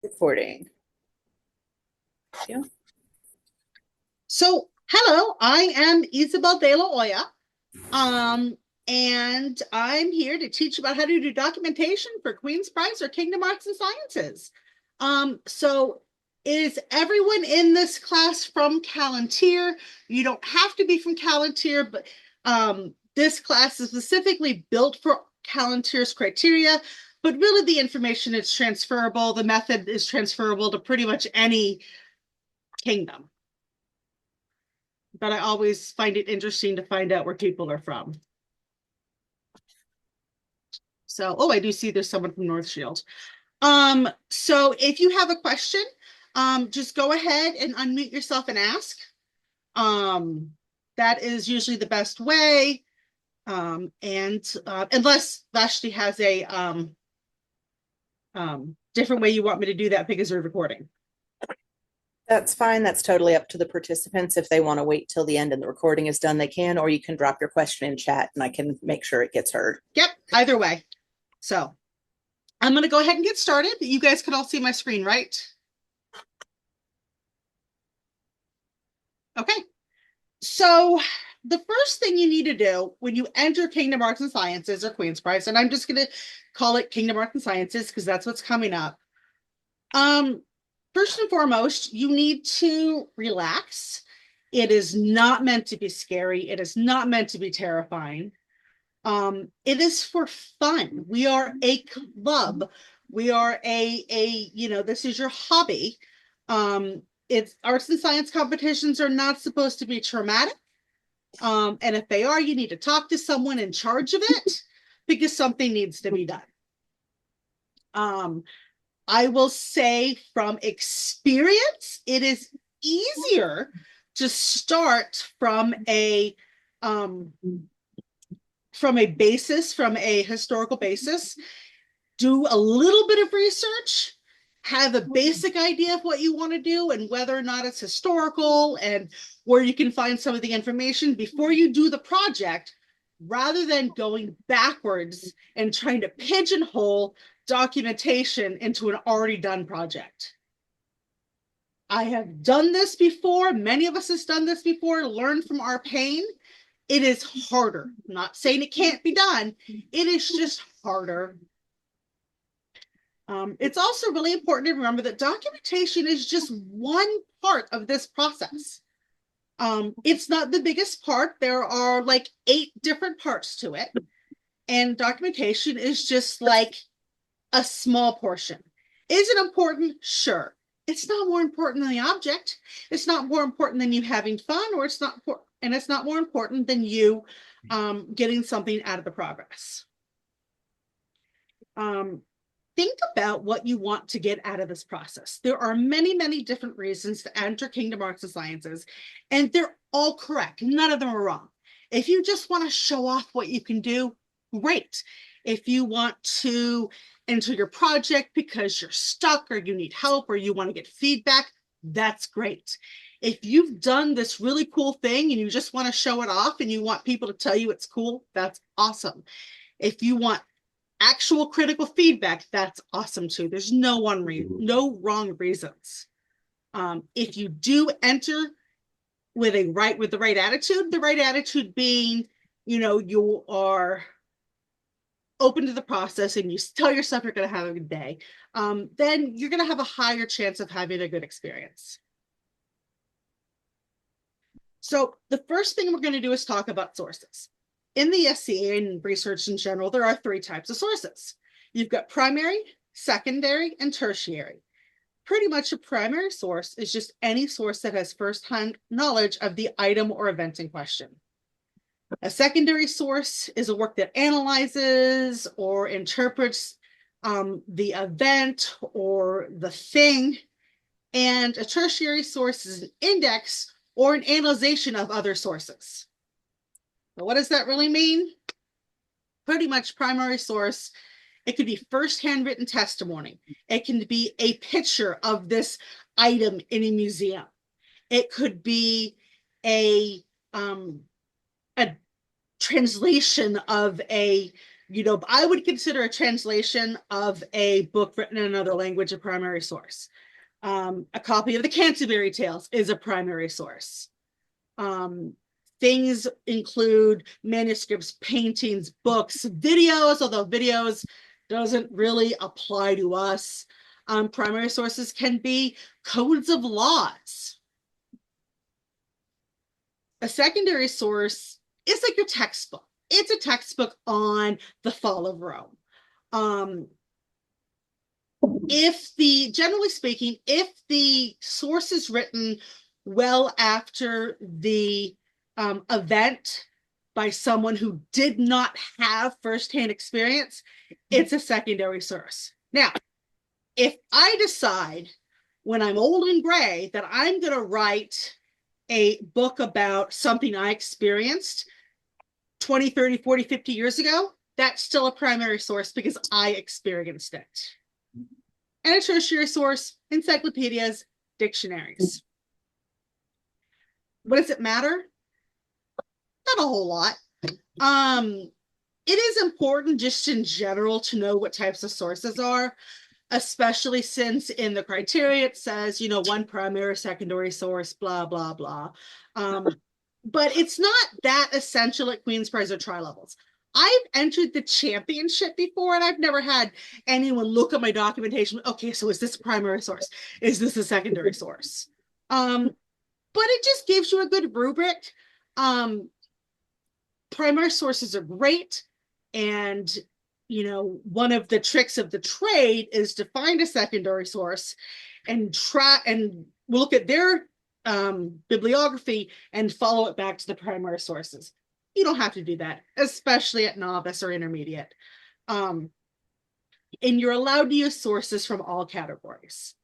Recording. Yeah. So, hello, I am Isabel de la Hoya, um, and I'm here to teach about how to do documentation for Queen's Prize or Kingdom Arts and Sciences. So is everyone in this class from Palantir? You don't have to be from Palantir, but this class is specifically built for Palantir's criteria, but really the information is transferable. The method is transferable to pretty much any kingdom. But I always find it interesting to find out where people are from. So, oh, I do see there's someone from North Shield. So if you have a question, just go ahead and unmute yourself and ask. Um, that is usually the best way. And unless Vashti has a different way you want me to do that because we're recording. That's fine. That's totally up to the participants. If they want to wait till the end and the recording is done, they can, or you can drop your question in chat and I can make sure it gets heard. Yep, either way. So I'm going to go ahead and get started. You guys can all see my screen, right? Okay. So the first thing you need to do when you enter Kingdom Arts and Sciences or Queen's Prize, and I'm just going to call it Kingdom Arts and Sciences because that's what's coming up. First and foremost, you need to relax. It is not meant to be scary. It is not meant to be terrifying. It is for fun. We are a club. We are this is your hobby. It's arts and science competitions are not supposed to be traumatic. And if they are, you need to talk to someone in charge of it because something needs to be done. I will say from experience, it is easier to start from a basis, from a historical basis, do a little bit of research, have a basic idea of what you want to do and whether or not it's historical and where you can find some of the information before you do the project, rather than going backwards and trying to pigeonhole documentation into an already done project. I have done this before. Many of us has done this before, learned from our pain. It is harder. I'm not saying it can't be done. It is just harder. It's also really important to remember that documentation is just one part of this process. It's not the biggest part. There are like 8 different parts to it. And documentation is just like a small portion. Is it important? Sure. It's not more important than the object. It's not more important than you having fun, or it's not, and it's not more important than you getting something out of the progress. Think about what you want to get out of this process. There are many, many different reasons to enter Kingdom Arts and Sciences, and they're all correct. None of them are wrong. If you just want to show off what you can do, great. If you want to enter your project because you're stuck or you need help or you want to get feedback, that's great. If you've done this really cool thing and you just want to show it off and you want people to tell you it's cool, that's awesome. If you want actual critical feedback, that's awesome too. There's no wrong reasons. If you do enter with the right attitude, the right attitude being, you are open to the process and you tell yourself you're going to have a good day, then you're going to have a higher chance of having a good experience. So the first thing we're going to do is talk about sources. In the SCA and research in general, there are 3 types of sources. You've got primary, secondary, and tertiary. Pretty much a primary source is just any source that has first-hand knowledge of the item or event in question. A secondary source is a work that analyzes or interprets the event or the thing. And a tertiary source is an index or an analyzation of other sources. But what does that really mean? Pretty much primary source. It could be first-hand written testimony. It can be a picture of this item in a museum. It could be a translation of a I would consider a translation of a book written in another language a primary source. A copy of the Canterbury Tales is a primary source. Things include manuscripts, paintings, books, videos, although videos doesn't really apply to us. Primary sources can be codes of laws. A secondary source is like your textbook. It's a textbook on the fall of Rome. Generally speaking, if the source is written well after the event by someone who did not have firsthand experience, it's a secondary source. Now, if I decide when I'm old and gray that I'm going to write a book about something I experienced 20, 30, 40, 50 years ago, that's still a primary source because I experienced it. And a tertiary source, encyclopedias, dictionaries. What does it matter? Not a whole lot. It is important just in general to know what types of sources are, especially since in the criteria it says, one primary, secondary source, blah, blah, blah. But it's not that essential at Queen's Prize or tri-levels. I've entered the championship before and I've never had anyone look at my documentation. Okay, so is this a primary source? Is this a secondary source? But it just gives you a good rubric. Primary sources are great. And, one of the tricks of the trade is to find a secondary source and look at their bibliography and follow it back to the primary sources. You don't have to do that, especially at novice or intermediate. And you're allowed to use sources from all categories.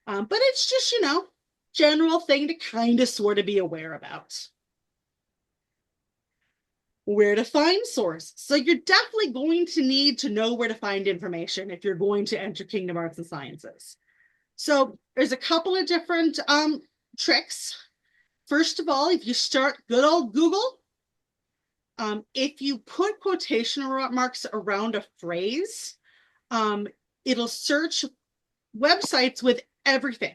But it's just, general thing to kind of sort of be aware about. Where to find source. So you're definitely going to need to know where to find information if you're going to enter Kingdom Arts and Sciences. So there's a couple of different tricks. First of all, if you start good old Google, if you put quotation marks around a phrase, it'll search websites with everything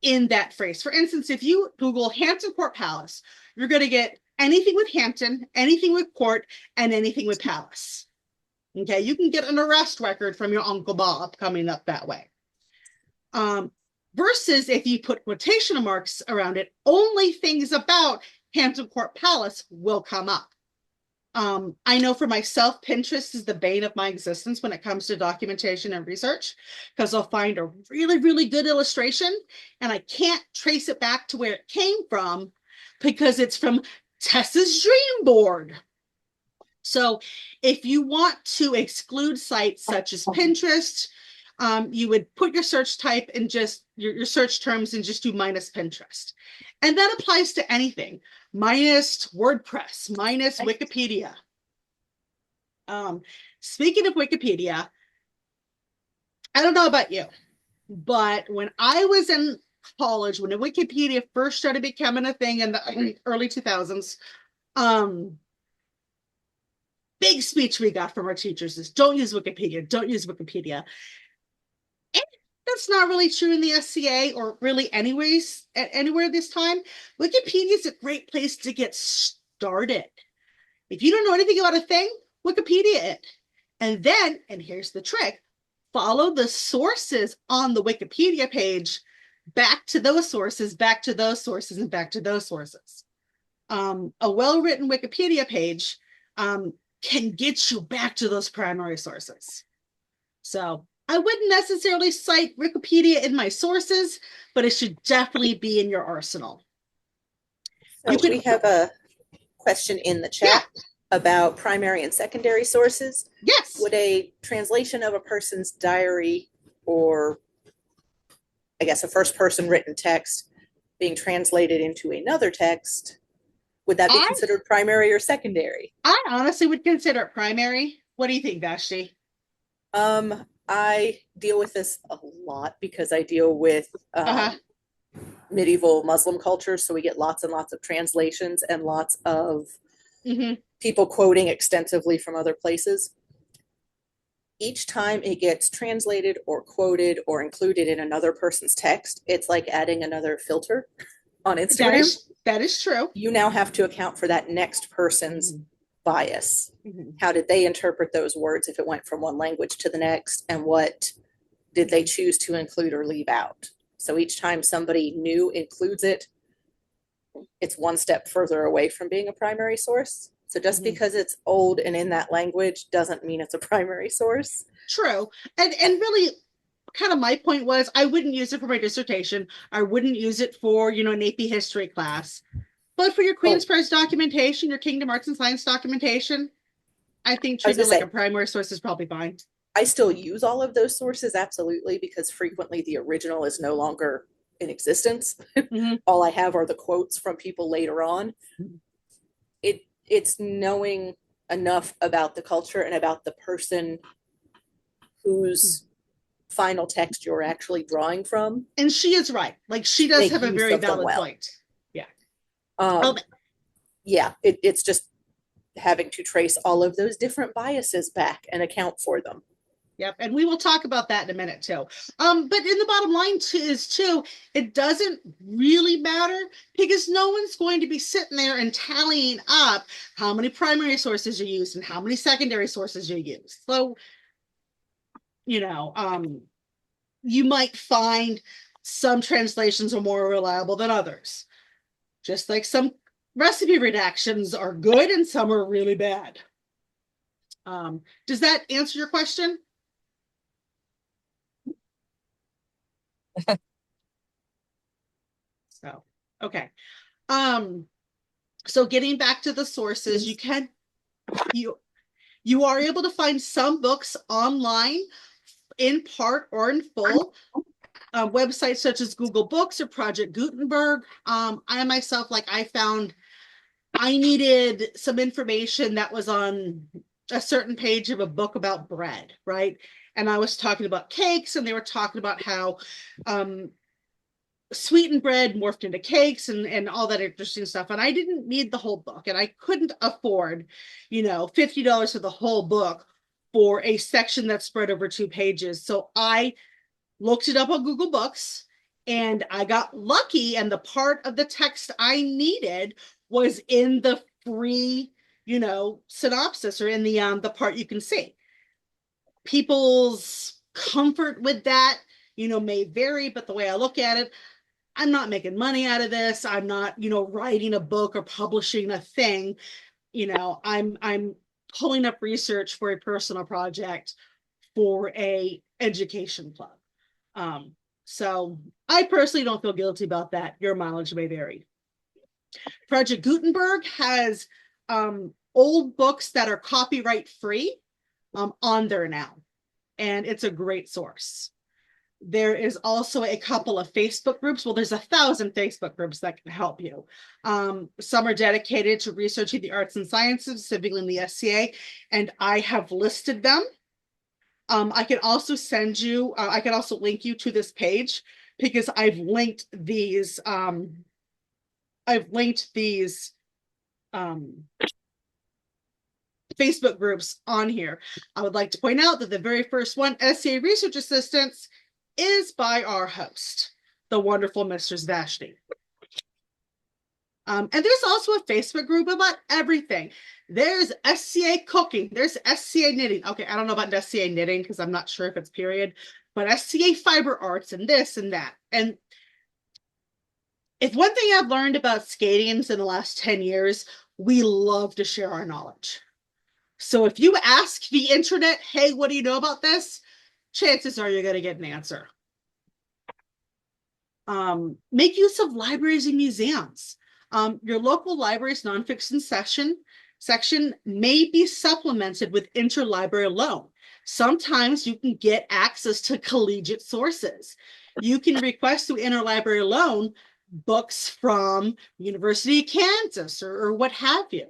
in that phrase. For instance, if you Google Hampton Court Palace, you're going to get anything with Hampton, anything with court, and anything with palace. Okay, you can get an arrest record from your Uncle Bob coming up that way. Versus if you put quotation marks around it, only things about Hampton Court Palace will come up. I know for myself, Pinterest is the bane of my existence when it comes to documentation and research, because I'll find a really, really good illustration and I can't trace it back to where it came from because it's from Tessa's dream board. So if you want to exclude sites such as Pinterest, you would put your search type and just your search terms and just do minus Pinterest. And that applies to anything, minus WordPress, minus Wikipedia. Speaking of Wikipedia, I don't know about you, but when I was in college, when the Wikipedia first started becoming a thing in the early 2000s, big speech we got from our teachers is don't use Wikipedia, don't use Wikipedia. And that's not really true in the SCA or really anywhere this time. Wikipedia is a great place to get started. If you don't know anything about a thing, Wikipedia it. And then, and here's the trick, follow the sources on the Wikipedia page back to those sources, back to those sources, and back to those sources. A well-written Wikipedia page can get you back to those primary sources. So I wouldn't necessarily cite Wikipedia in my sources, but it should definitely be in your arsenal. So we have a question in the chat about primary and secondary sources. Yes. Would a translation of a person's diary, or I guess a first person written text, being translated into another text, would that be considered primary or secondary? I honestly would consider it primary. What do you think, Vashti? I deal with this a lot because I deal with medieval Muslim culture. So we get lots and lots of translations and lots of people quoting extensively from other places. each time it gets translated or quoted or included in another person's text, it's like adding another filter on Instagram. That is true. You now have to account for that next person's bias. How did they interpret those words if it went from one language to the next? And what did they choose to include or leave out? So each time somebody new includes it, it's one step further away from being a primary source. So just because it's old and in that language doesn't mean it's a primary source. True. And really kind of my point was I wouldn't use it for my dissertation. I wouldn't use it for, an AP history class. But for your Queen's Press documentation, your Kingdom Arts and Science documentation, I think treating it like a primary source is probably fine. I still use all of those sources, absolutely, because frequently the original is no longer in existence. All I have are the quotes from people later on. It's knowing enough about the culture and about the person whose final text you're actually drawing from. And she is right. Like, she does have a very valid point. Yeah. Yeah, it's just having to trace all of those different biases back and account for them. Yep. And we will talk about that in a minute too. But in the bottom line too, it doesn't really matter because no one's going to be sitting there and tallying up how many primary sources you use and how many secondary sources you use. So, you might find some translations are more reliable than others. Just like some recipe redactions are good and some are really bad. Does that answer your question? So, okay. So getting back to the sources, you are able to find some books online in part or in full. Websites such as Google Books or Project Gutenberg. I myself, I found I needed some information that was on a certain page of a book about bread, right? And I was talking about cakes, and they were talking about how sweetened bread morphed into cakes and all that interesting stuff. And I didn't need the whole book, and I couldn't afford, $50 for the whole book for a section that's spread over 2 pages. So I looked it up on Google Books, and I got lucky, and the part of the text I needed was in the free, synopsis, or in the part you can see. People's comfort with that, may vary, but the way I look at it, I'm not making money out of this. I'm not, writing a book or publishing a thing. I'm pulling up research for a personal project for a education club. So I personally don't feel guilty about that. Your mileage may vary. Project Gutenberg has old books that are copyright free on there now, and it's a great source. There is also a couple of Facebook groups. Well, there's 1,000 Facebook groups that can help you. Some are dedicated to researching the arts and sciences, specifically in the SCA, and I have listed them. I can also send you, I can also link you to this page because I've linked these Facebook groups on here. I would like to point out that the very first one, SCA Research Assistants, is by our host, the wonderful Mrs. Vashti. And there's also a Facebook group about everything. There's SCA cooking. There's SCA knitting. Okay, I don't know about SCA knitting because I'm not sure if it's period, but SCA fiber arts and this and that. And if one thing I've learned about Scadians in the last 10 years, we love to share our knowledge. So if you ask the internet, hey, what do you know about this? Chances are you're going to get an answer. Make use of libraries and museums. Your local library's nonfiction section may be supplemented with interlibrary loan. Sometimes you can get access to collegiate sources. You can request through interlibrary loan books from University of Kansas or what have you.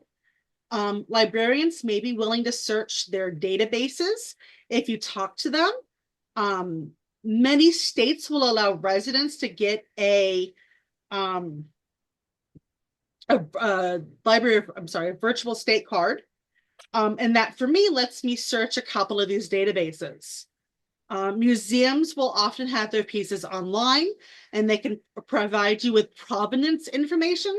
Librarians may be willing to search their databases if you talk to them. Many states will allow residents to get a virtual state card. And that for me lets me search a couple of these databases. Museums will often have their pieces online, and they can provide you with provenance information.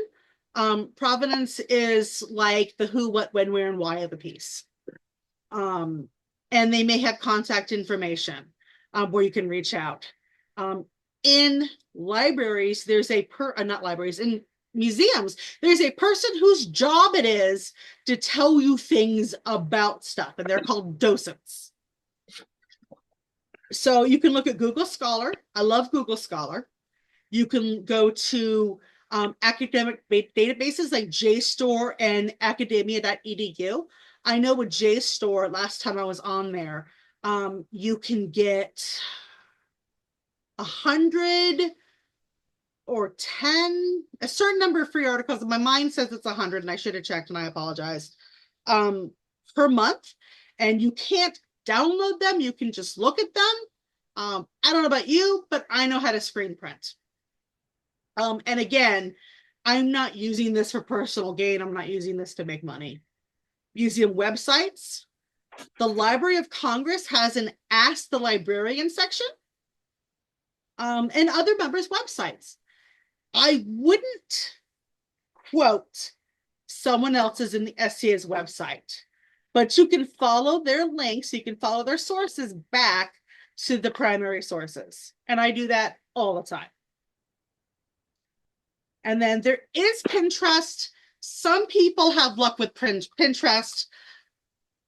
Provenance is like the who, what, when, where, and why of the piece. And they may have contact information where you can reach out. In libraries, there's not libraries, in museums, there's a person whose job it is to tell you things about stuff, and they're called docents. So you can look at Google Scholar. I love Google Scholar. You can go to academic databases like JSTOR and academia.edu. I know with JSTOR, last time I was on there, you can get 100 or 10, a certain number of free articles. My mind says it's 100, and I should have checked, and I apologize, per month. And you can't download them. You can just look at them. I don't know about you, but I know how to screen print. And again, I'm not using this for personal gain. I'm not using this to make money. Museum websites. The Library of Congress has an Ask the Librarian section, and other members' websites. I wouldn't quote someone else's in the SCA's website, but you can follow their links. You can follow their sources back to the primary sources. And I do that all the time. And then there is Pinterest. Some people have luck with Pinterest.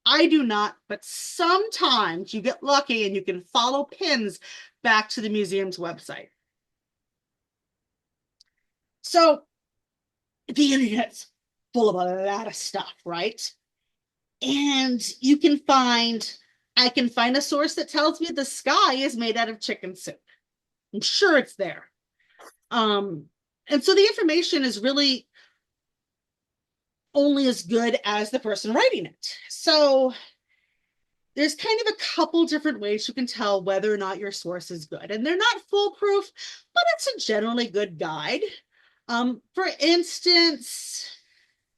I do not, but sometimes you get lucky and you can follow pins back to the museum's website. So the internet's full of a lot of stuff, right? And I can find a source that tells me the sky is made out of chicken soup. I'm sure it's there. And so the information is really only as good as the person writing it. So there's kind of a couple different ways you can tell whether or not your source is good. And they're not foolproof, but it's a generally good guide. For instance,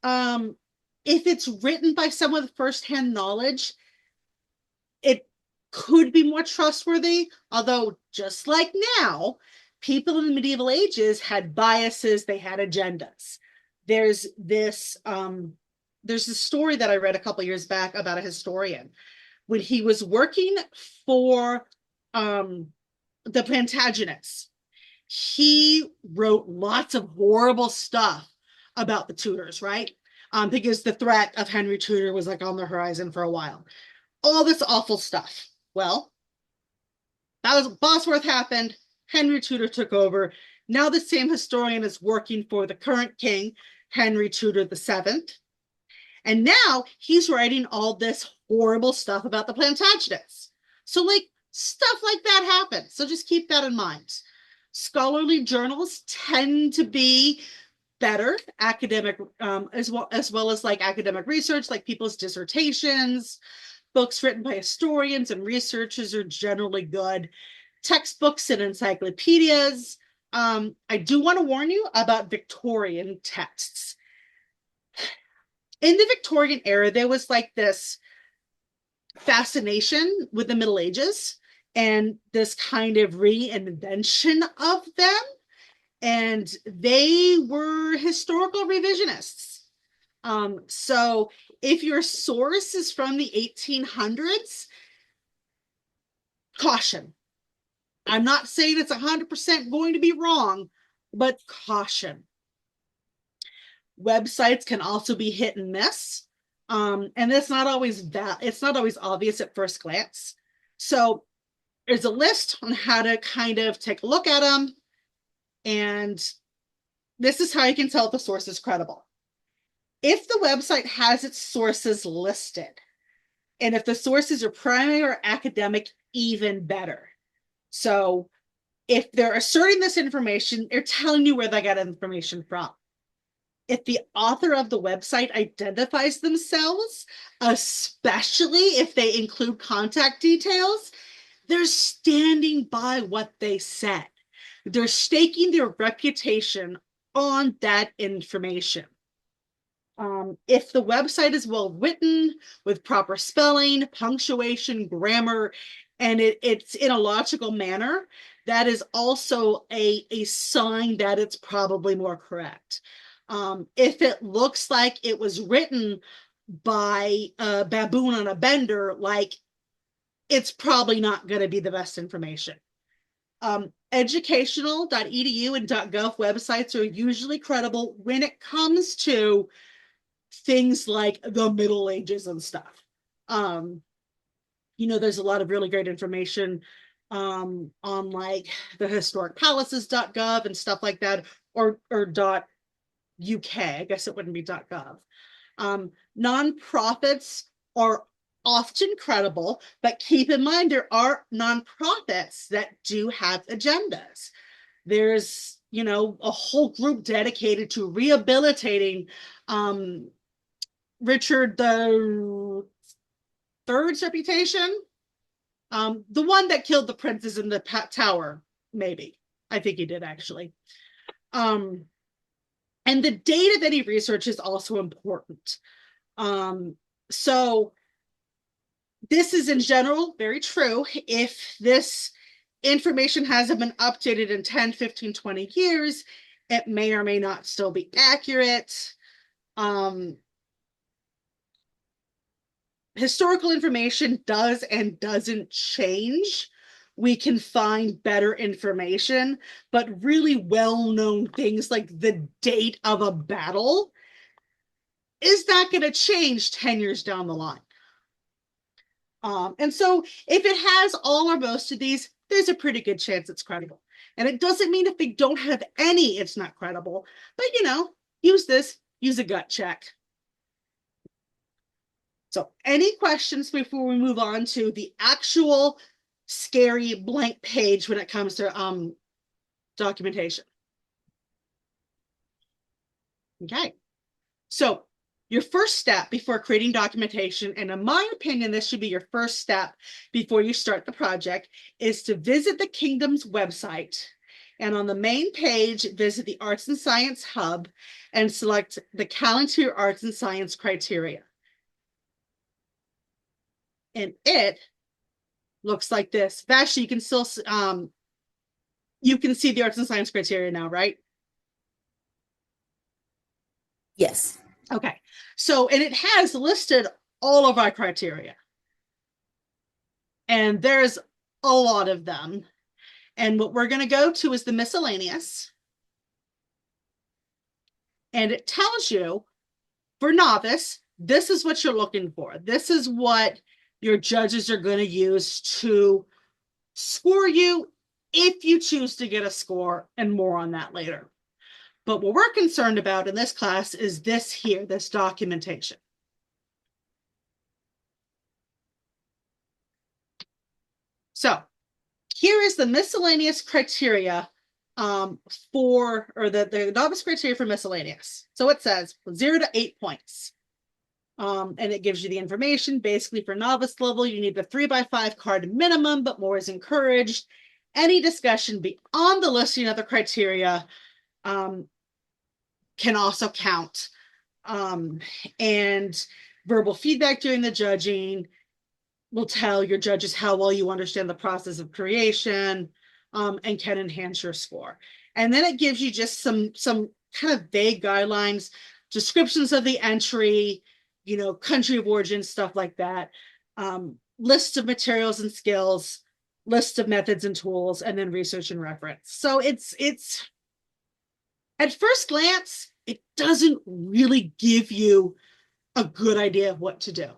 if it's written by someone with firsthand knowledge, it could be more trustworthy. Although, just like now, people in the medieval ages had biases, they had agendas. There's this story that I read a couple years back about a historian. When he was working for the Plantagenets, he wrote lots of horrible stuff about the Tudors, right? Because the threat of Henry Tudor was like on the horizon for a while. All this awful stuff. Well, that was Bosworth happened. Henry Tudor took over. Now the same historian is working for the current king, Henry Tudor VII. And now he's writing all this horrible stuff about the Plantagenets. So like stuff like that happens. So just keep that in mind. Scholarly journals tend to be better academic, as well as like academic research, like people's dissertations. Books written by historians and researchers are generally good. Textbooks and encyclopedias. I do want to warn you about Victorian texts. In the Victorian era, there was like this fascination with the Middle Ages and this kind of reinvention of them. And they were historical revisionists. So if your source is from the 1800s, caution. I'm not saying it's 100% going to be wrong, but caution. Websites can also be hit and miss. And it's not always obvious at first glance. So there's a list on how to kind of take a look at them. And this is how you can tell if the source is credible. If the website has its sources listed, and if the sources are primary or academic, even better. So if they're asserting this information, they're telling you where they got information from. If the author of the website identifies themselves, especially if they include contact details, they're standing by what they said. They're staking their reputation on that information. If the website is well written with proper spelling, punctuation, grammar, and it's in a logical manner, that is also a sign that it's probably more correct. If it looks like it was written by a baboon on a bender, like it's probably not going to be the best information. Educational.edu and .gov websites are usually credible when it comes to things like the Middle Ages and stuff. There's a lot of really great information on like the historicpalaces.gov and stuff like that, or .uk. I guess it wouldn't be .gov. Nonprofits are often credible, but keep in mind there are nonprofits that do have agendas. There's, a whole group dedicated to rehabilitating Richard the Third's reputation. The one that killed the princes in the tower, maybe. I think he did, actually. And the data that he researched is also important. So this is in general very true. If this information hasn't been updated in 10, 15, 20 years, it may or may not still be accurate. Historical information does and doesn't change. We can find better information, but really well-known things like the date of a battle is not going to change 10 years down the line. And so if it has all or most of these, there's a pretty good chance it's credible. And it doesn't mean if they don't have any, it's not credible. But, use a gut check. So any questions before we move on to the actual scary blank page when it comes to documentation? Okay. So your first step before creating documentation, and in my opinion, this should be your first step before you start the project, is to visit the Kingdom's website. And on the main page, visit the Arts and Science Hub and select the Calendar Arts and Science criteria. And it looks like this. Vashti, you can still you can see the arts and science criteria now, right? Yes. Okay. So, and it has listed all of our criteria. And there's a lot of them. And what we're going to go to is the miscellaneous. And it tells you, for novice, this is what you're looking for. This is what your judges are going to use to score you if you choose to get a score, and more on that later. But what we're concerned about in this class is this here, this documentation. So here is the miscellaneous criteria the novice criteria for miscellaneous. So it says 0 to 8 points. And it gives you the information. Basically, for novice level, you need the 3x5 card minimum, but more is encouraged. Any discussion beyond the listing of the criteria can also count. And verbal feedback during the judging will tell your judges how well you understand the process of creation and can enhance your score. And then it gives you just some kind of vague guidelines, descriptions of the entry, country of origin, stuff like that, list of materials and skills, list of methods and tools, and then research and reference. So it's at first glance, it doesn't really give you a good idea of what to do.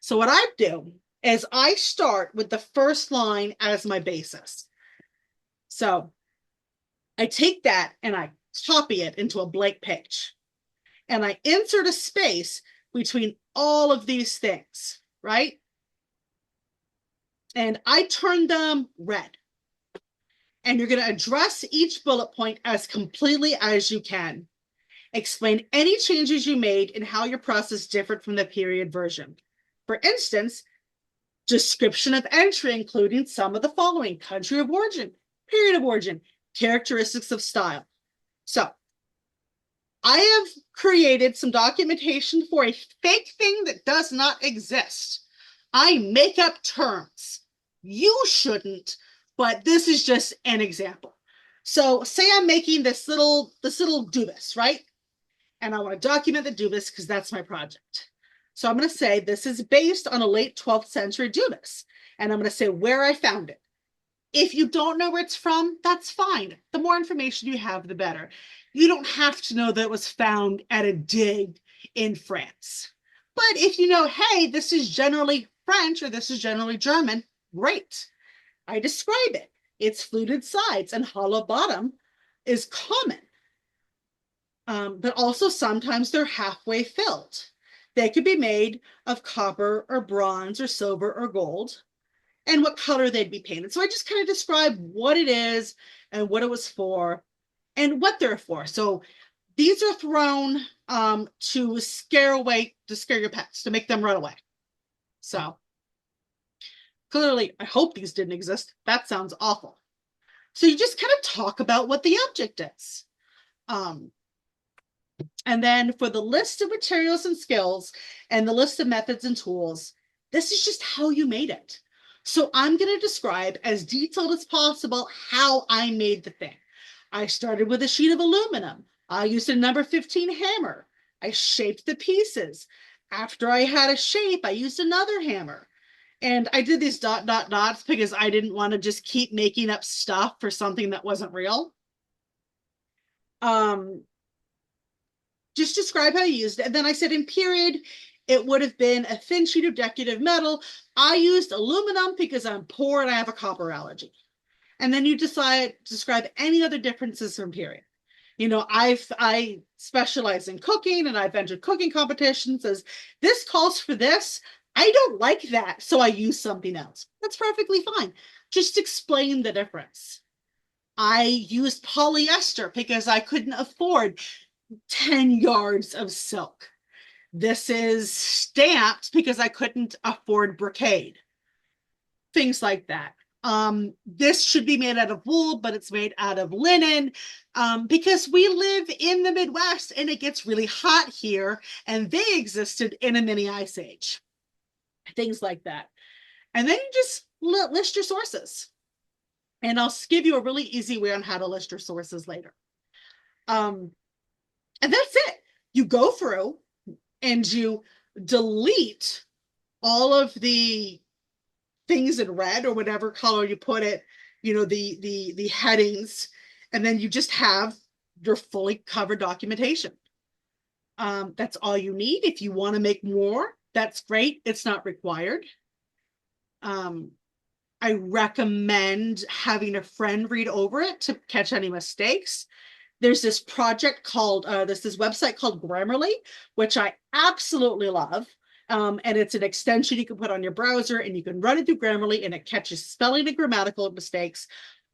So what I do is I start with the first line as my basis. So I take that and I copy it into a blank page. And I insert a space between all of these things, right? And I turn them red. And you're going to address each bullet point as completely as you can. Explain any changes you made and how your process differed from the period version. For instance, description of entry, including some of the following: country of origin, period of origin, characteristics of style. So I have created some documentation for a fake thing that does not exist. I make up terms. You shouldn't, but this is just an example. So say I'm making this little dubis, right? And I want to document the dubis because that's my project. So I'm going to say this is based on a late 12th century dubis. And I'm going to say where I found it. If you don't know where it's from, that's fine. The more information you have, the better. You don't have to know that it was found at a dig in France. But if you know, hey, this is generally French or this is generally German, great. I describe it. Its fluted sides and hollow bottom is common. But also sometimes they're halfway filled. They could be made of copper or bronze or silver or gold, and what color they'd be painted. So I just kind of describe what it is and what it was for and what they're for. So these are thrown to scare your pets, to make them run away. So clearly, I hope these didn't exist. That sounds awful. So you just kind of talk about what the object is. And then for the list of materials and skills and the list of methods and tools, this is just how you made it. So I'm going to describe as detailed as possible how I made the thing. I started with a sheet of aluminum. I used a number 15 hammer. I shaped the pieces. After I had a shape, I used another hammer. And I did these dot, dot, dots because I didn't want to just keep making up stuff for something that wasn't real. Just describe how you used it. And then I said in period, it would have been a thin sheet of decorative metal. I used aluminum because I'm poor and I have a copper allergy. And then you describe any other differences from period. You know, I specialize in cooking and I've entered cooking competitions. As this calls for this, I don't like that, so I use something else. That's perfectly fine. Just explain the difference. I used polyester because I couldn't afford 10 yards of silk. This is stamped because I couldn't afford brocade. Things like that. This should be made out of wool, but it's made out of linen because we live in the Midwest and it gets really hot here, and they existed in a mini ice age. Things like that. And then you just list your sources. And I'll give you a really easy way on how to list your sources later. And that's it. You go through and you delete all of the things in red or whatever color you put it, you know, the headings, and then you just have your fully covered documentation. That's all you need. If you want to make more, that's great. It's not required. I recommend having a friend read over it to catch any mistakes. There's this project called, there's this website called Grammarly, which I absolutely love. And it's an extension you can put on your browser and you can run it through Grammarly and it catches spelling and grammatical mistakes.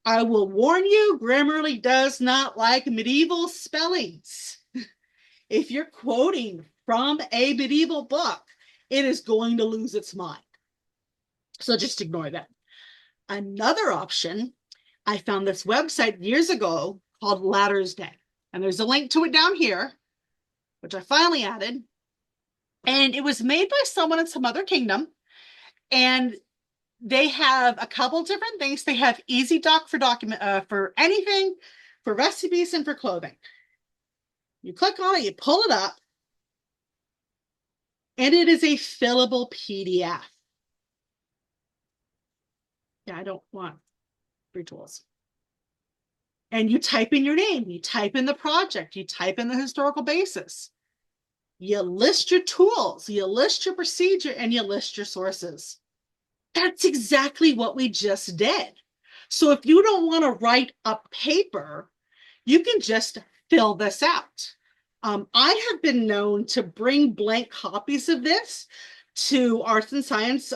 I will warn you, Grammarly does not like medieval spellings. If you're quoting from a medieval book, it is going to lose its mind. So just ignore that. Another option, I found this website years ago called Latter's Day. And there's a link to it down here, which I finally added. And it was made by someone in some other kingdom. And they have a couple different things. They have EasyDoc for anything, for recipes and for clothing. You click on it, you pull it up, and it is a fillable PDF. Yeah, I don't want free tools. And you type in your name, you type in the project, you type in the historical basis. You list your tools, you list your procedure, and you list your sources. That's exactly what we just did. So if you don't want to write a paper, you can just fill this out. I have been known to bring blank copies of this to arts and science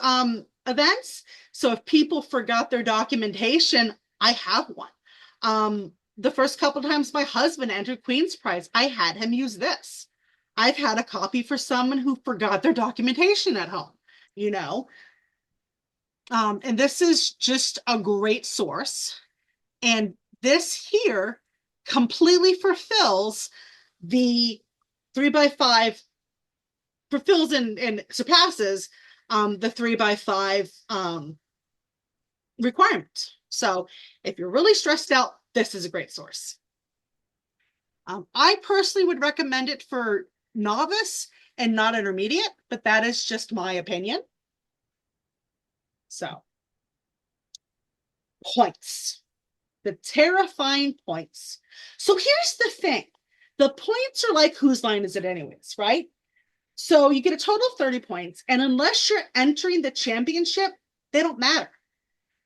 events. So if people forgot their documentation, I have one. The first couple times my husband entered Queen's Prize, I had him use this. I've had a copy for someone who forgot their documentation at home, you know. And this is just a great source. And this here completely fulfills the 3x5 fulfills and surpasses the 3x5 requirement. So if you're really stressed out, this is a great source. I personally would recommend it for novice and not intermediate, but that is just my opinion. So, points, the terrifying points. So here's the thing. The points are like, whose line is it anyways, right? So you get a total of 30 points, and unless you're entering the championship, they don't matter.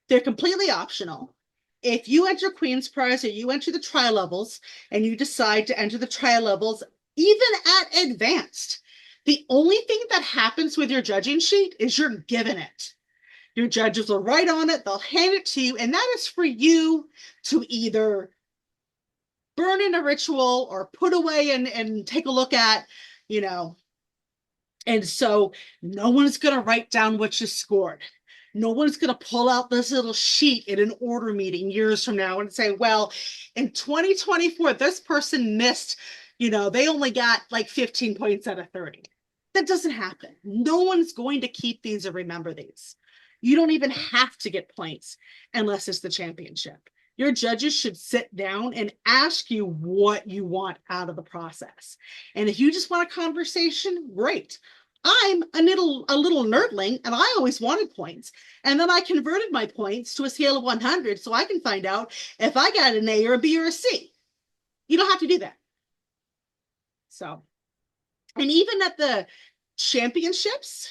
They're completely optional. If you enter Queen's Prize or you enter the tri-levels and you decide to enter the tri-levels, even at advanced, the only thing that happens with your judging sheet is you're given it. Your judges will write on it, they'll hand it to you, and that is for you to either burn in a ritual or put away and take a look at, you know. And so no one's going to write down what you scored. No one's going to pull out this little sheet in an order meeting years from now and say, well, in 2024, this person missed, they only got like 15 points out of 30. That doesn't happen. No one's going to keep these or remember these. You don't even have to get points unless it's the championship. Your judges should sit down and ask you what you want out of the process. And if you just want a conversation, great. I'm a little nerdling and I always wanted points. And then I converted my points to a scale of 100 so I can find out if I got an A or a B or a C. You don't have to do that. So, and even at the championships,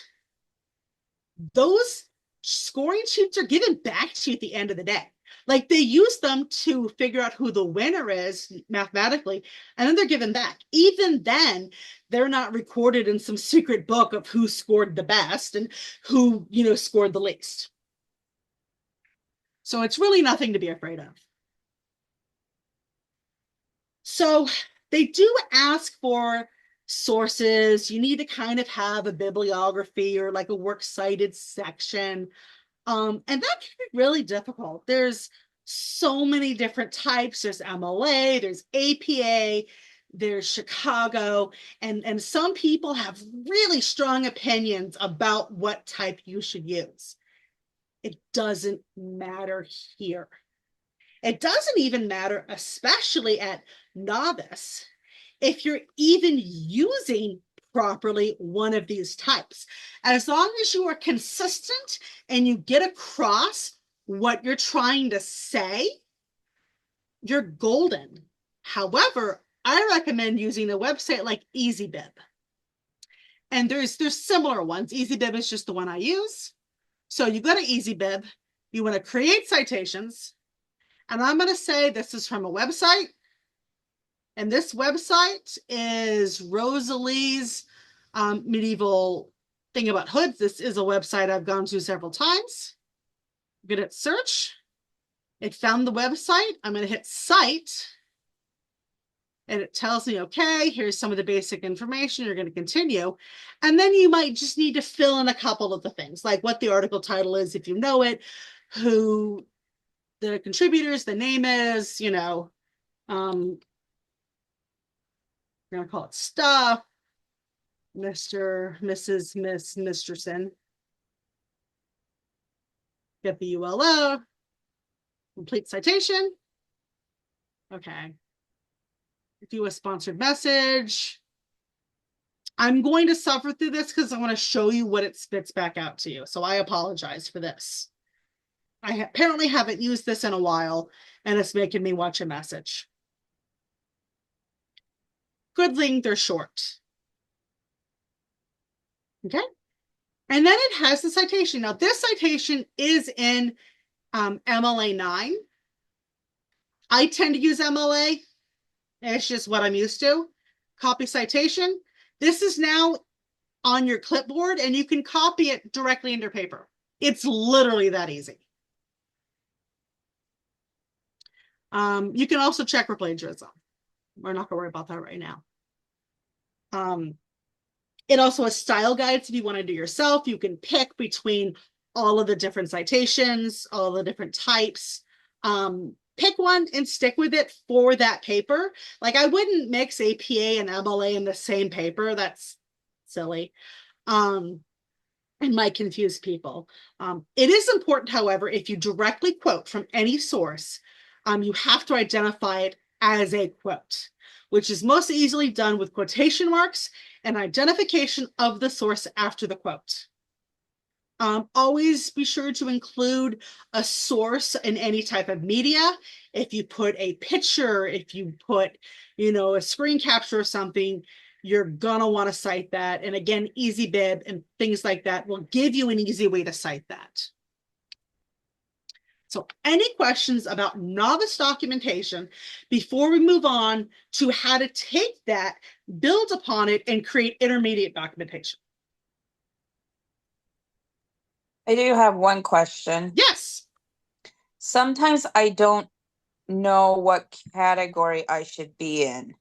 those scoring sheets are given back to you at the end of the day. Like they use them to figure out who the winner is mathematically, and then they're given back. Even then, they're not recorded in some secret book of who scored the best and who, scored the least. So it's really nothing to be afraid of. So they do ask for sources. You need to kind of have a bibliography or like a works cited section. And that can be really difficult. There's so many different types. There's MLA, there's APA, there's Chicago, and some people have really strong opinions about what type you should use. It doesn't matter here. It doesn't even matter, especially at novice, if you're even using properly one of these types. As long as you are consistent and you get across what you're trying to say, you're golden. However, I recommend using a website like EasyBib. And there's similar ones. EasyBib is just the one I use. So you go to EasyBib, you want to create citations, and I'm going to say this is from a website. And this website is Rosalie's medieval thing about hoods. This is a website I've gone to several times. I'm going to hit search. It found the website. I'm going to hit cite. And it tells me, okay, here's some of the basic information. You're going to continue. And then you might just need to fill in a couple of the things, like what the article title is, if you know it, who the contributors, the name is, we're going to call it stuff, Mr., Mrs., Miss, Misterson. Get the ULO, complete citation. Okay. Do a sponsored message. I'm going to suffer through this because I want to show you what it spits back out to you. So I apologize for this. I apparently haven't used this in a while, and it's making me watch a message. Good thing they're short. Okay. And then it has the citation. Now, this citation is in MLA 9. I tend to use MLA. It's just what I'm used to. Copy citation. This is now on your clipboard, and you can copy it directly into paper. It's literally that easy. You can also check for plagiarism. We're not going to worry about that right now. It also has style guides if you want to do yourself. You can pick between all of the different citations, all the different types. pick one and stick with it for that paper. Like I wouldn't mix APA and MLA in the same paper. That's silly. And might confuse people. It is important, however, if you directly quote from any source, you have to identify it as a quote, which is most easily done with quotation marks and identification of the source after the quote. Always be sure to include a source in any type of media. If you put a picture, if you put, a screen capture or something, you're gonna want to cite that. And again, EasyBib and things like that will give you an easy way to cite that. So any questions about novice documentation before we move on to how to take that, build upon it, and create intermediate documentation? I do have one question. Yes. Sometimes I don't know what category I should be in.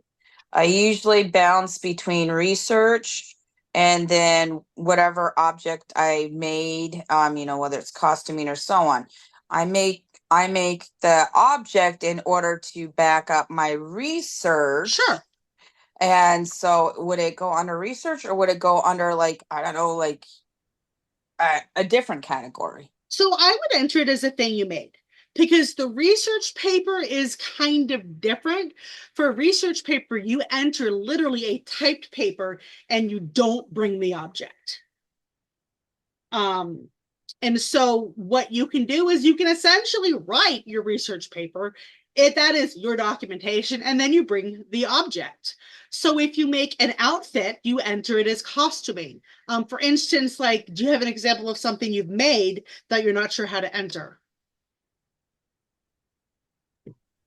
I usually bounce between research and then whatever object I made, whether it's costuming or so on. I make the object in order to back up my research. Sure. And so would it go under research or would it go under like, I don't know, like a different category? So I would enter it as a thing you made, because the research paper is kind of different. For a research paper, you enter literally a typed paper and you don't bring the object. And so what you can do is you can essentially write your research paper, if that is your documentation, and then you bring the object. So if you make an outfit, you enter it as costuming. For instance, like, do you have an example of something you've made that you're not sure how to enter?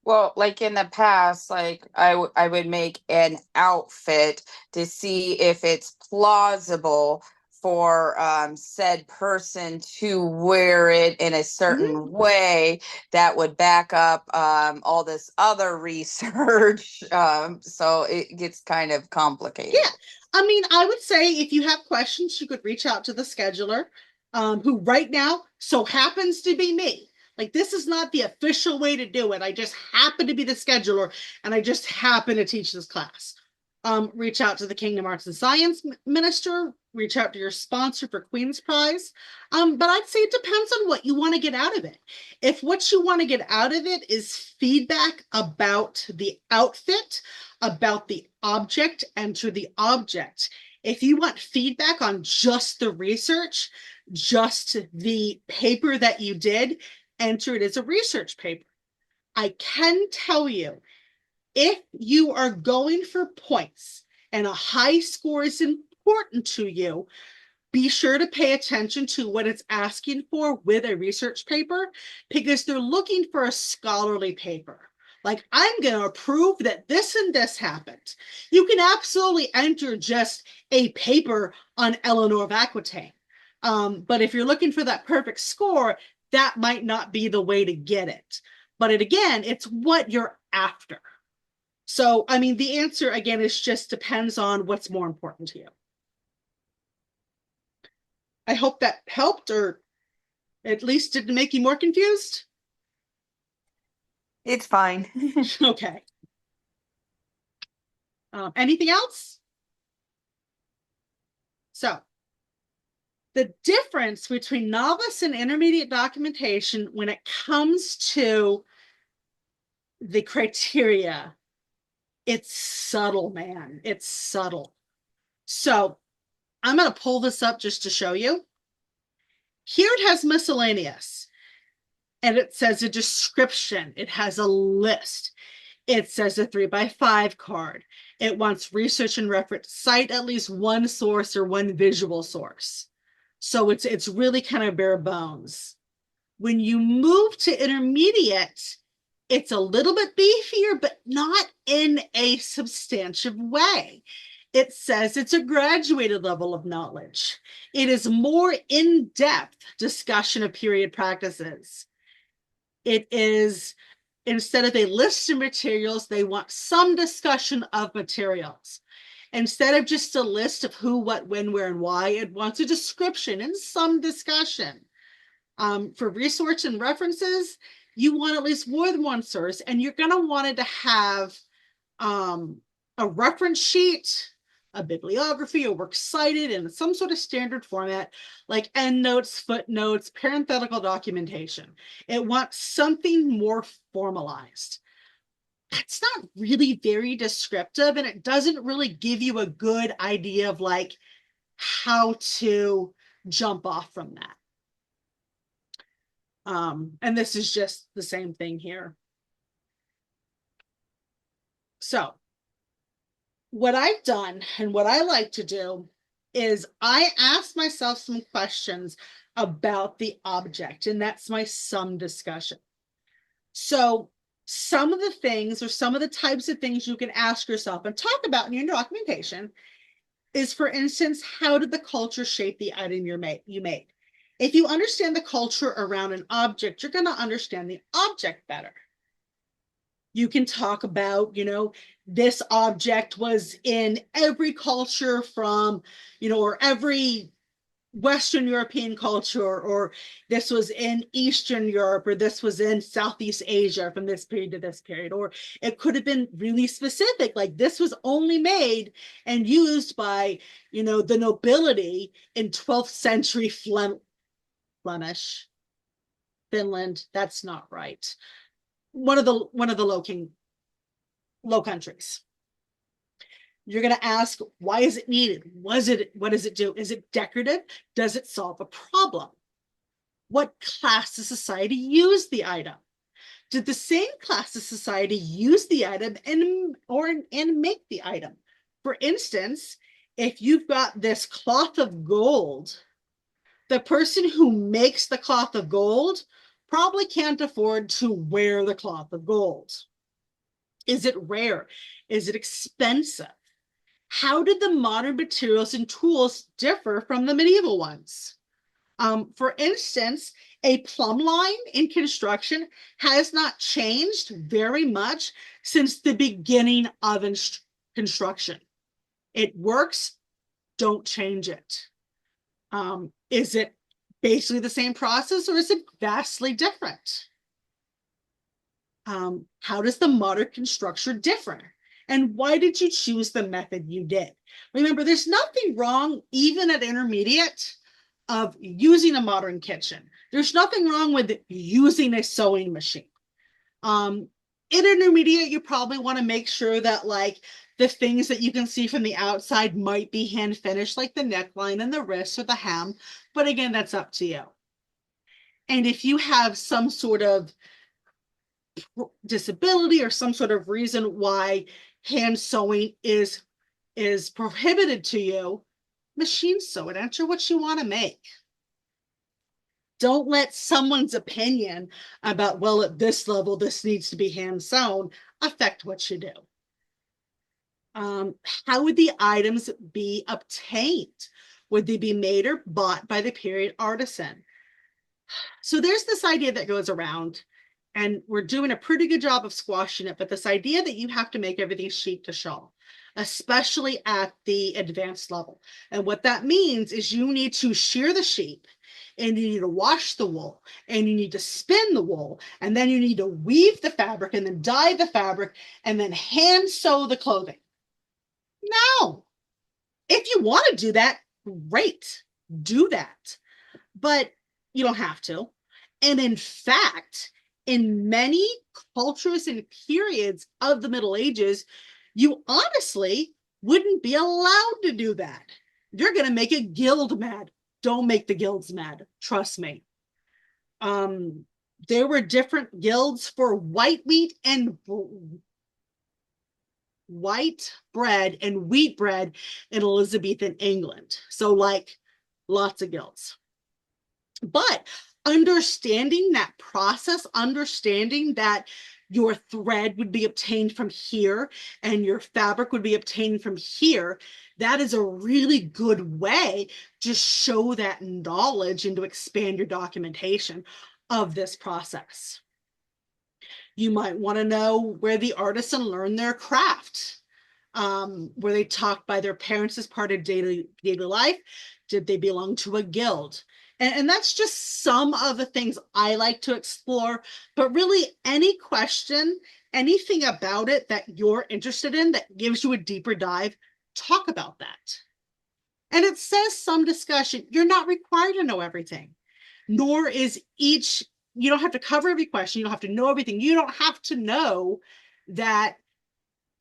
Well, like in the past, like I would make an outfit to see if it's plausible for said person to wear it in a certain way that would back up all this other research. So it gets kind of complicated. Yeah. I mean, I would say if you have questions, you could reach out to the scheduler, who right now so happens to be me. Like, this is not the official way to do it. I just happen to be the scheduler and I just happen to teach this class. Reach out to the Kingdom Arts and Science Minister, reach out to your sponsor for Queen's Prize. But I'd say it depends on what you want to get out of it. If what you want to get out of it is feedback about the outfit, about the object, enter the object. If you want feedback on just the research, just the paper that you did, enter it as a research paper. I can tell you, if you are going for points and a high score is important to you, be sure to pay attention to what it's asking for with a research paper, because they're looking for a scholarly paper. Like, I'm going to prove that this and this happened. You can absolutely enter just a paper on Eleanor of Aquitaine. But if you're looking for that perfect score, that might not be the way to get it. But again, it's what you're after. So, I mean, the answer, again, is just depends on what's more important to you. I hope that helped, or at least didn't make you more confused. It's fine. Okay. Anything else? So, the difference between novice and intermediate documentation when it comes to the criteria, it's subtle, man. It's subtle. So I'm going to pull this up just to show you. Here it has miscellaneous, and it says a description. It has a list. It says a 3x5 card. It wants research and reference. Cite at least one source or one visual source. So it's really kind of bare bones. When you move to intermediate, it's a little bit beefier, but not in a substantive way. It says it's a graduated level of knowledge. It is more in-depth discussion of period practices. It is, instead of a list of materials, they want some discussion of materials. Instead of just a list of who, what, when, where, and why, it wants a description and some discussion. For research and references, you want at least more than one source, and you're going to want it to have a reference sheet, a bibliography, a works cited in some sort of standard format, like endnotes, footnotes, parenthetical documentation. It wants something more formalized. That's not really very descriptive, and it doesn't really give you a good idea of like how to jump off from that. And this is just the same thing here. So what I've done and what I like to do is I ask myself some questions about the object, and that's my sum discussion. So some of the things or some of the types of things you can ask yourself and talk about in your documentation is, for instance, how did the culture shape the item you made? If you understand the culture around an object, you're going to understand the object better. You can talk about, this object was in every culture from, or every Western European culture, or this was in Eastern Europe, or this was in Southeast Asia from this period to this period. Or it could have been really specific, like this was only made and used by, the nobility in 12th century Flemish, Finland. That's not right. One of the Low Countries. You're going to ask, why is it needed? What does it do? Is it decorative? Does it solve a problem? What class of society used the item? Did the same class of society use the item and make the item? For instance, if you've got this cloth of gold, the person who makes the cloth of gold probably can't afford to wear the cloth of gold. Is it rare? Is it expensive? How did the modern materials and tools differ from the medieval ones? For instance, a plumb line in construction has not changed very much since the beginning of construction. It works, don't change it. Is it basically the same process, or is it vastly different? How does the modern construction differ? And why did you choose the method you did? Remember, there's nothing wrong, even at intermediate, of using a modern kitchen. There's nothing wrong with using a sewing machine. In intermediate, you probably want to make sure that like the things that you can see from the outside might be hand finished, like the neckline and the wrist or the hem. But again, that's up to you. And if you have some sort of disability or some sort of reason why hand sewing is prohibited to you, machine sew it. Enter what you want to make. Don't let someone's opinion about, well, at this level, this needs to be hand sewn, affect what you do. How would the items be obtained? Would they be made or bought by the period artisan? So there's this idea that goes around, and we're doing a pretty good job of squashing it, but this idea that you have to make everything sheet to shawl, especially at the advanced level. And what that means is you need to shear the sheep, and you need to wash the wool, and you need to spin the wool, and then you need to weave the fabric, and then dye the fabric, and then hand sew the clothing. No. If you want to do that, great, do that. But you don't have to. And in fact, in many cultures and periods of the Middle Ages, you honestly wouldn't be allowed to do that. You're going to make a guild mad. Don't make the guilds mad. Trust me. There were different guilds for white bread and wheat bread in Elizabethan England. So like lots of guilds. But understanding that process, understanding that your thread would be obtained from here and your fabric would be obtained from here, that is a really good way to show that knowledge and to expand your documentation of this process. You might want to know where the artisan learned their craft. Were they taught by their parents as part of daily life? Did they belong to a guild? And that's just some of the things I like to explore. But really, any question, anything about it that you're interested in that gives you a deeper dive, talk about that. And it says some discussion. You're not required to know everything, nor is each, you don't have to cover every question. You don't have to know everything. You don't have to know that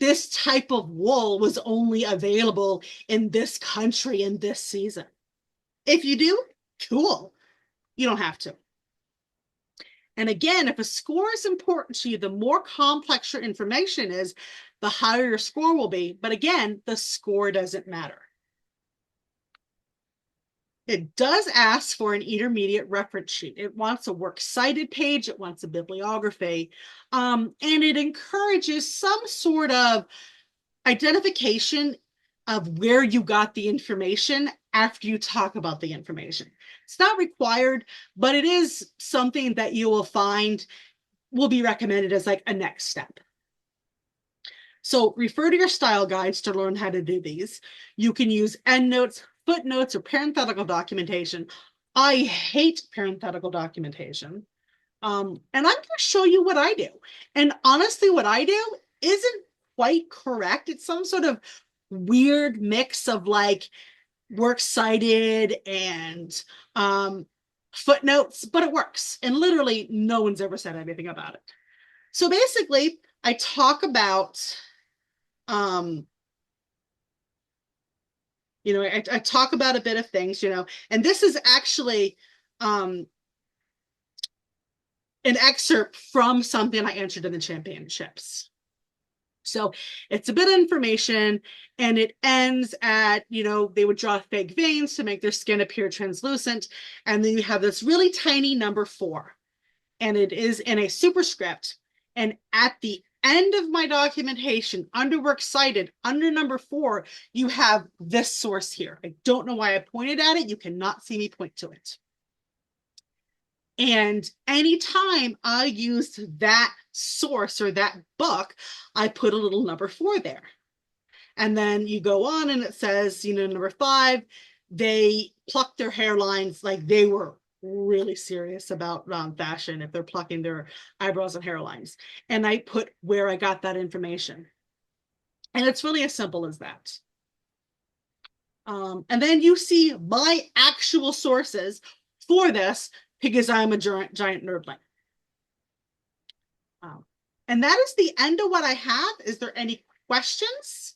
this type of wool was only available in this country in this season. If you do, cool. You don't have to. And again, if a score is important to you, the more complex your information is, the higher your score will be. But again, the score doesn't matter. It does ask for an intermediate reference sheet. It wants a works cited page. It wants a bibliography. And it encourages some sort of identification of where you got the information after you talk about the information. It's not required, but it is something that you will find will be recommended as like a next step. So refer to your style guides to learn how to do these. You can use endnotes, footnotes, or parenthetical documentation. I hate parenthetical documentation. And I'm going to show you what I do. And honestly, what I do isn't quite correct. It's some sort of weird mix of like works cited and footnotes, but it works. And literally no one's ever said anything about it. So basically, I talk about, I talk about a bit of things, and this is actually an excerpt from something I entered in the championships. So it's a bit of information, and it ends at, they would draw fake veins to make their skin appear translucent. And then you have this really tiny number 4, and it is in a superscript. And at the end of my documentation, under works cited, under number 4, you have this source here. I don't know why I pointed at it. You cannot see me point to it. And anytime I used that source or that book, I put a little number 4 there. And then you go on and it says, number 5, they plucked their hairlines like they were really serious about fashion if they're plucking their eyebrows and hairlines. And I put where I got that information. And it's really as simple as that. And then you see my actual sources for this because I'm a giant nerdling. And that is the end of what I have. Is there any questions?